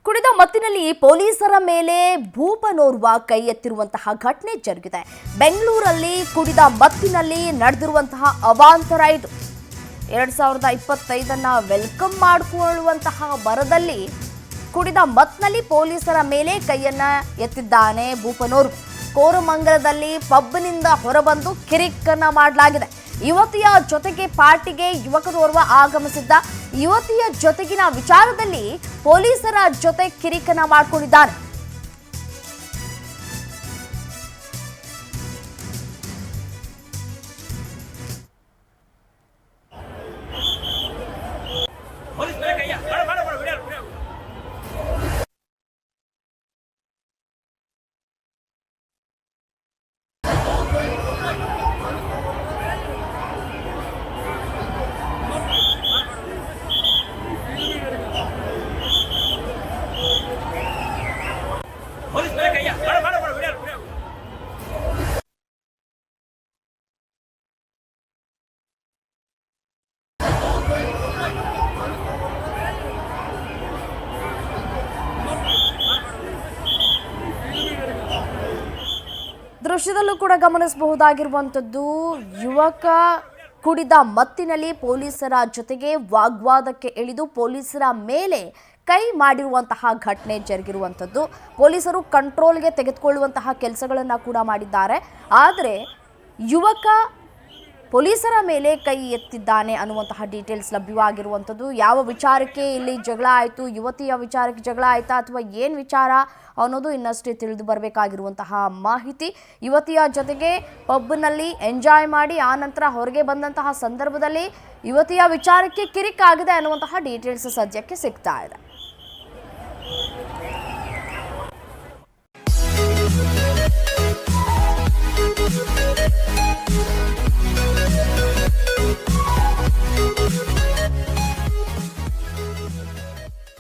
ಕುಡಿದ ಮತ್ತಿನಲ್ಲಿ ಪೊಲೀಸರ ಮೇಲೆ ಭೂಪನೋರ್ವ ಕೈ ಎತ್ತಿರುವಂತಹ ಘಟನೆ ಜರುಗಿದೆ. ಬೆಂಗಳೂರಲ್ಲಿ ಕುಡಿದ ಮತ್ತಿನಲ್ಲಿ ನಡೆದಿರುವಂತಹ ಅವಾಂತರ ಇದು. 2025 ವೆಲ್ಕಮ್ ಮಾಡಿಕೊಳ್ಳುವಂತಹ ಬರದಲ್ಲಿ ಕುಡಿದ ಮತ್ತಿನಲ್ಲಿ ಪೊಲೀಸರ ಮೇಲೆ ಕೈಯನ್ನ ಎತ್ತಿದ್ದಾನೆ ಭೂಪನೋರ್ವ. ಕೋರಮಂಗಲದಲ್ಲಿ ಪಬ್ನಿಂದ ಹೊರಬಂದು ಕಿರಿಕನ್ನ ಮಾಡಲಾಗಿದೆ. ಯುವತಿಯ ಜೊತೆಗೆ ಪಾರ್ಟಿಗೆ ಯುವಕರೋರ್ವ ಆಗಮಿಸಿದ್ದ. ಯುವತಿಯ ಜೊತೆಗಿನ ವಿಚಾರದಲ್ಲಿ ಪೊಲೀಸರ ಜೊತೆ ಕಿರಿಕನ್ನ ಮಾಡಿಕೊಂಡಿದ್ದಾನೆ. ದೃಶ್ಯದಲ್ಲೂ ಕೂಡ ಗಮನಿಸಬಹುದಾಗಿರುವಂಥದ್ದು, ಯುವಕ ಕುಡಿದ ಮತ್ತಿನಲ್ಲಿ ಪೊಲೀಸರ ಜೊತೆಗೆ ವಾಗ್ವಾದಕ್ಕೆ ಇಳಿದು ಪೊಲೀಸರ ಮೇಲೆ ಕೈ ಮಾಡಿರುವಂತಹ ಘಟನೆ ಜರುಗಿರುವಂಥದ್ದು. ಪೊಲೀಸರು ಕಂಟ್ರೋಲ್ಗೆ ತೆಗೆದುಕೊಳ್ಳುವಂತಹ ಕೆಲಸಗಳನ್ನು ಕೂಡ ಮಾಡಿದ್ದಾರೆ. ಆದರೆ ಯುವಕ ಪೊಲೀಸರ ಮೇಲೆ ಕೈ ಎತ್ತಿದ್ದಾನೆ ಅನ್ನುವಂತಹ ಡೀಟೇಲ್ಸ್ ಲಭ್ಯವಾಗಿರುವಂಥದ್ದು. ಯಾವ ವಿಚಾರಕ್ಕೆ ಇಲ್ಲಿ ಜಗಳ ಆಯಿತು, ಯುವತಿಯ ವಿಚಾರಕ್ಕೆ ಜಗಳ ಆಯಿತಾ ಅಥವಾ ಏನು ವಿಚಾರ ಅನ್ನೋದು ಇನ್ನಷ್ಟೇ ತಿಳಿದು ಬರಬೇಕಾಗಿರುವಂತಹ ಮಾಹಿತಿ. ಯುವತಿಯ ಜೊತೆಗೆ ಪಬ್ನಲ್ಲಿ ಎಂಜಾಯ್ ಮಾಡಿ ಆನಂತರ ಹೊರಗೆ ಬಂದಂತಹ ಸಂದರ್ಭದಲ್ಲಿ ಯುವತಿಯ ವಿಚಾರಕ್ಕೆ ಕಿರಿಕಾಗಿದೆ ಅನ್ನುವಂತಹ ಡೀಟೇಲ್ಸ್ ಸದ್ಯಕ್ಕೆ ಸಿಗ್ತಾ ಇದೆ.